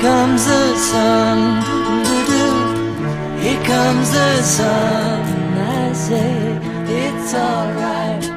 comes the sun, here comes the sun. I say it's alright.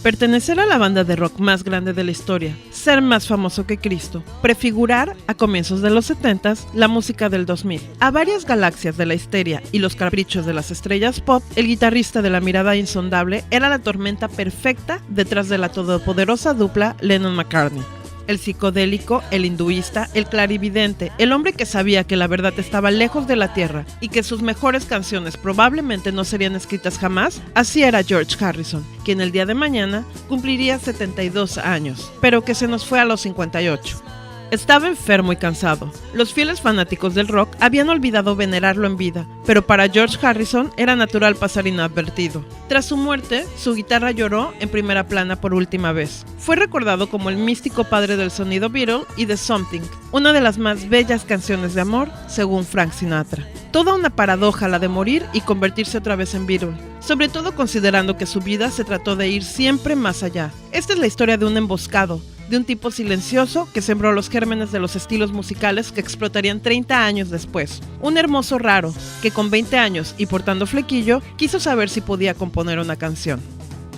Pertenecer a la banda de rock más grande de la historia, ser más famoso que Cristo, prefigurar, a comienzos de los 70s, la música del 2000. A varias galaxias de la histeria y los caprichos de las estrellas pop, el guitarrista de la mirada insondable era la tormenta perfecta detrás de la todopoderosa dupla Lennon-McCartney. El psicodélico, el hinduista, el clarividente, el hombre que sabía que la verdad estaba lejos de la tierra y que sus mejores canciones probablemente no serían escritas jamás, así era George Harrison, quien el día de mañana cumpliría 72 años, pero que se nos fue a los 58. Estaba enfermo y cansado. Los fieles fanáticos del rock habían olvidado venerarlo en vida, pero para George Harrison era natural pasar inadvertido. Tras su muerte, su guitarra lloró en primera plana por última vez. Fue recordado como el místico padre del sonido Beatle y de Something, una de las más bellas canciones de amor, según Frank Sinatra. Toda una paradoja la de morir y convertirse otra vez en Beatle, sobre todo considerando que su vida se trató de ir siempre más allá. Esta es la historia de un emboscado, de un tipo silencioso que sembró los gérmenes de los estilos musicales que explotarían 30 años después. Un hermoso raro que con 20 años y portando flequillo quiso saber si podía componer una canción.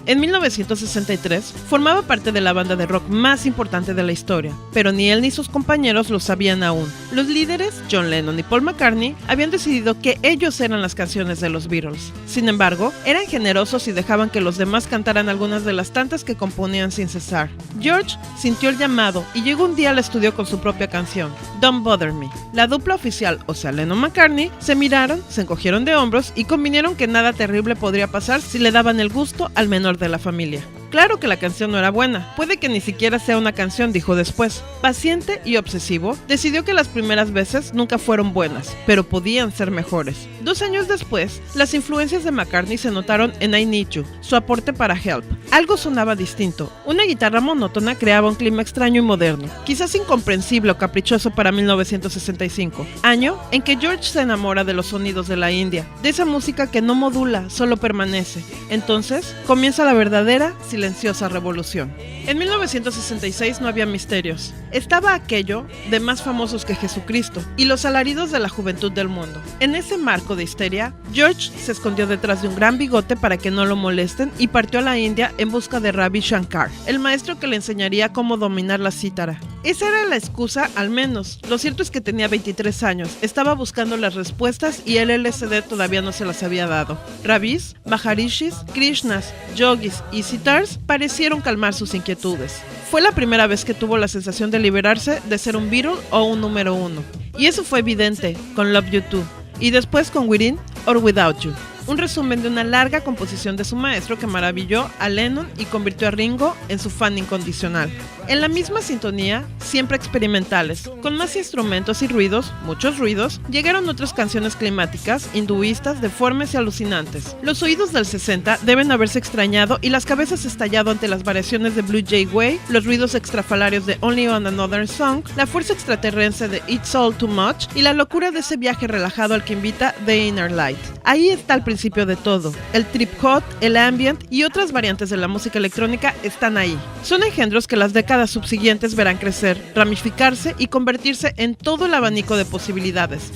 En 1963 formaba parte de la banda de rock más importante de la historia, pero ni él ni sus compañeros lo sabían aún. Los líderes, John Lennon y Paul McCartney, habían decidido que ellos eran las canciones de los Beatles. Sin embargo, eran generosos y dejaban que los demás cantaran algunas de las tantas que componían sin cesar. George sintió el llamado y llegó un día al estudio con su propia canción, Don't Bother Me. La dupla oficial, o sea Lennon-McCartney, se miraron, se encogieron de hombros y convinieron que nada terrible podría pasar si le daban el gusto al menor de la familia. Claro que la canción no era buena, puede que ni siquiera sea una canción, dijo después. Paciente y obsesivo, decidió que las primeras veces nunca fueron buenas, pero podían ser mejores. 2 años después, las influencias de McCartney se notaron en I Need You, su aporte para Help. Algo sonaba distinto, una guitarra monótona creaba un clima extraño y moderno, quizás incomprensible o caprichoso para 1965, año en que George se enamora de los sonidos de la India, de esa música que no modula, solo permanece. Entonces, comienza la verdadera, silenciosa revolución. En 1966 no había misterios. Estaba aquello de más famosos que Jesucristo y los alaridos de la juventud del mundo. En ese marco de histeria, George se escondió detrás de un gran bigote para que no lo molesten y partió a la India en busca de Ravi Shankar, el maestro que le enseñaría cómo dominar la cítara. Esa era la excusa, al menos. Lo cierto es que tenía 23 años, estaba buscando las respuestas y el LSD todavía no se las había dado. Ravis, Maharishis, Krishnas, yogis y sitars parecieron calmar sus inquietudes. Fue la primera vez que tuvo la sensación de liberarse de ser un Beatle o un número 1. Y eso fue evidente con Love You Too, y después con Within or Without You. Un resumen de una larga composición de su maestro que maravilló a Lennon y convirtió a Ringo en su fan incondicional. En la misma sintonía, siempre experimentales, con más instrumentos y ruidos, muchos ruidos, llegaron otras canciones climáticas, hinduistas, deformes y alucinantes. Los oídos del 60 deben haberse extrañado y las cabezas estallado ante las variaciones de Blue Jay Way, los ruidos extrafalarios de Only on Another Song, la fuerza extraterrestre de It's All Too Much y la locura de ese viaje relajado al que invita The Inner Light. Ahí está el principio de todo. El trip hop, el ambient y otras variantes de la música electrónica están ahí. Son engendros que las décadas subsiguientes verán crecer, ramificarse y convertirse en todo el abanico de posibilidades.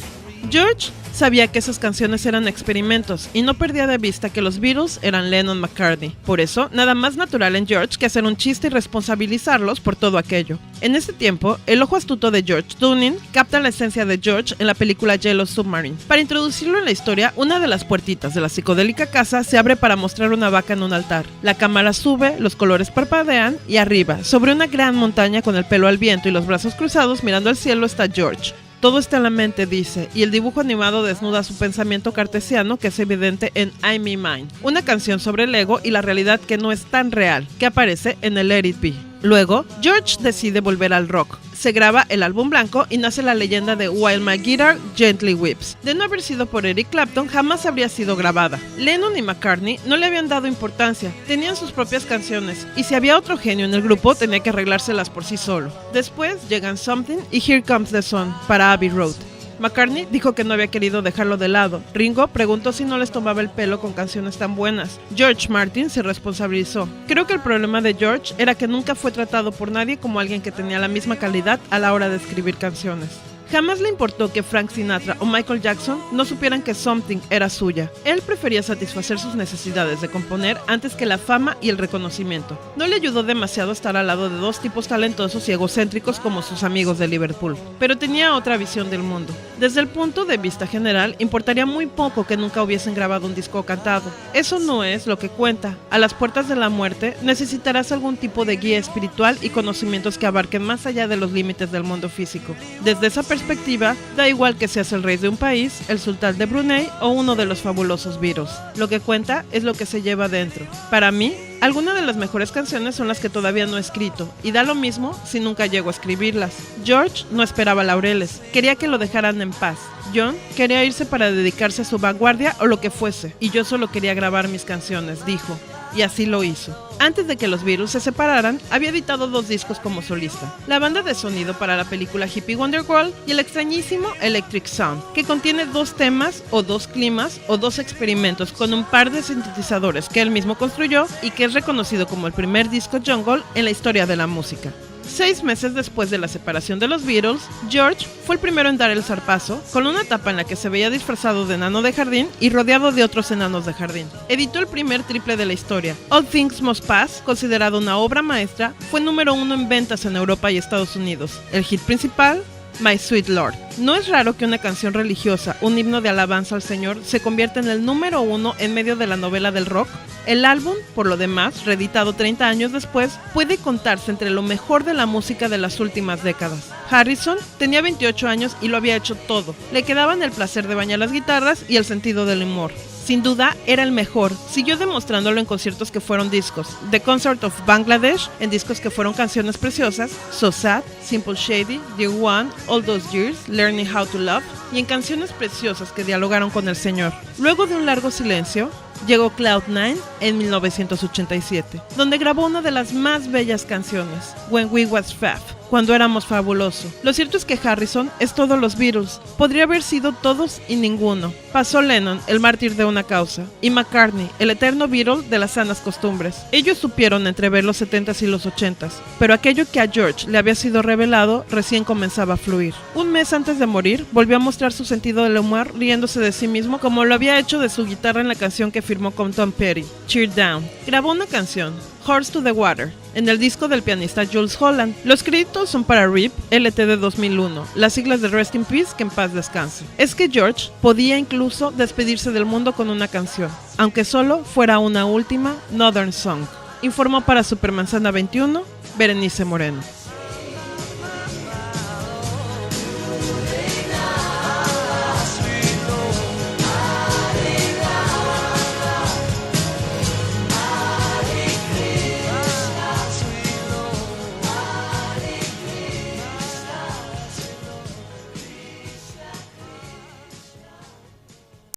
George sabía que esas canciones eran experimentos y no perdía de vista que los Beatles eran Lennon-McCartney. Por eso, nada más natural en George que hacer un chiste y responsabilizarlos por todo aquello. En ese tiempo, el ojo astuto de George Dunning capta la esencia de George en la película Yellow Submarine. Para introducirlo en la historia, una de las puertitas de la psicodélica casa se abre para mostrar una vaca en un altar. La cámara sube, los colores parpadean y arriba, sobre una gran montaña con el pelo al viento y los brazos cruzados mirando al cielo está George. Todo está en la mente, dice, y el dibujo animado desnuda su pensamiento cartesiano que es evidente en I Me Mine, una canción sobre el ego y la realidad que no es tan real, que aparece en el Let It Be. Luego, George decide volver al rock. Se graba el álbum blanco y nace la leyenda de While My Guitar Gently Weeps. De no haber sido por Eric Clapton, jamás habría sido grabada. Lennon y McCartney no le habían dado importancia, tenían sus propias canciones, y si había otro genio en el grupo, tenía que arreglárselas por sí solo. Después llegan Something y Here Comes the Sun para Abbey Road. McCartney dijo que no había querido dejarlo de lado. Ringo preguntó si no les tomaba el pelo con canciones tan buenas. George Martin se responsabilizó. Creo que el problema de George era que nunca fue tratado por nadie como alguien que tenía la misma calidad a la hora de escribir canciones. Jamás le importó que Frank Sinatra o Michael Jackson no supieran que Something era suya. Él prefería satisfacer sus necesidades de componer antes que la fama y el reconocimiento. No le ayudó demasiado estar al lado de dos tipos talentosos y egocéntricos como sus amigos de Liverpool, pero tenía otra visión del mundo. Desde el punto de vista general, importaría muy poco que nunca hubiesen grabado un disco cantado. Eso no es lo que cuenta. A las puertas de la muerte necesitarás algún tipo de guía espiritual y conocimientos que abarquen más allá de los límites del mundo físico. Desde esa perspectiva, da igual que seas el rey de un país, el sultán de Brunei o uno de los fabulosos Beatles. Lo que cuenta es lo que se lleva dentro. Para mí, algunas de las mejores canciones son las que todavía no he escrito, y da lo mismo si nunca llego a escribirlas. George no esperaba laureles, quería que lo dejaran en paz. John quería irse para dedicarse a su vanguardia o lo que fuese, y yo solo quería grabar mis canciones, dijo. Y así lo hizo. Antes de que los Beatles se separaran, había editado 2 discos como solista. La banda de sonido para la película Hippie Wonderworld y el extrañísimo Electric Sound, que contiene 2 temas o 2 climas o 2 experimentos con un par de sintetizadores que él mismo construyó y que es reconocido como el primer disco jungle en la historia de la música. 6 meses después de la separación de los Beatles, George fue el primero en dar el zarpazo, con una etapa en la que se veía disfrazado de enano de jardín y rodeado de otros enanos de jardín. Editó el primer triple de la historia. All Things Must Pass, considerado una obra maestra, fue número 1 en ventas en Europa y Estados Unidos. El hit principal, My Sweet Lord. No es raro que una canción religiosa, un himno de alabanza al Señor, se convierta en el número 1 en medio de la novela del rock. El álbum, por lo demás, reeditado 30 años después, puede contarse entre lo mejor de la música de las últimas décadas. Harrison tenía 28 años y lo había hecho todo. Le quedaban el placer de bañar las guitarras y el sentido del humor. Sin duda, era el mejor. Siguió demostrándolo en conciertos que fueron discos. The Concert of Bangladesh, en discos que fueron canciones preciosas. So Sad, Simple Shady, Dear One, All Those Years, Learning How to Love, y en canciones preciosas que dialogaron con el Señor. Luego de un largo silencio, llegó Cloud9 en 1987, donde grabó una de las más bellas canciones, When We Was Fab, cuando éramos fabuloso. Lo cierto es que Harrison es todos los Beatles, podría haber sido todos y ninguno. Pasó Lennon, el mártir de una causa, y McCartney, el eterno Beatle de las sanas costumbres. Ellos supieron entrever los 70s y los 80s, pero aquello que a George le había sido revelado recién comenzaba a fluir. Un mes antes de morir, volvió a mostrar su sentido del humor riéndose de sí mismo como lo había hecho de su guitarra en la canción que firmó con Tom Petty, Cheer Down. Grabó una canción, Horse to the Water, en el disco del pianista Jools Holland. Los créditos son para RIP LT de 2001, las siglas de Rest in Peace, que en paz descanse. Es que George podía incluso despedirse del mundo con una canción, aunque solo fuera una última Northern Song. Informó para Supermanzana 21, Berenice Moreno.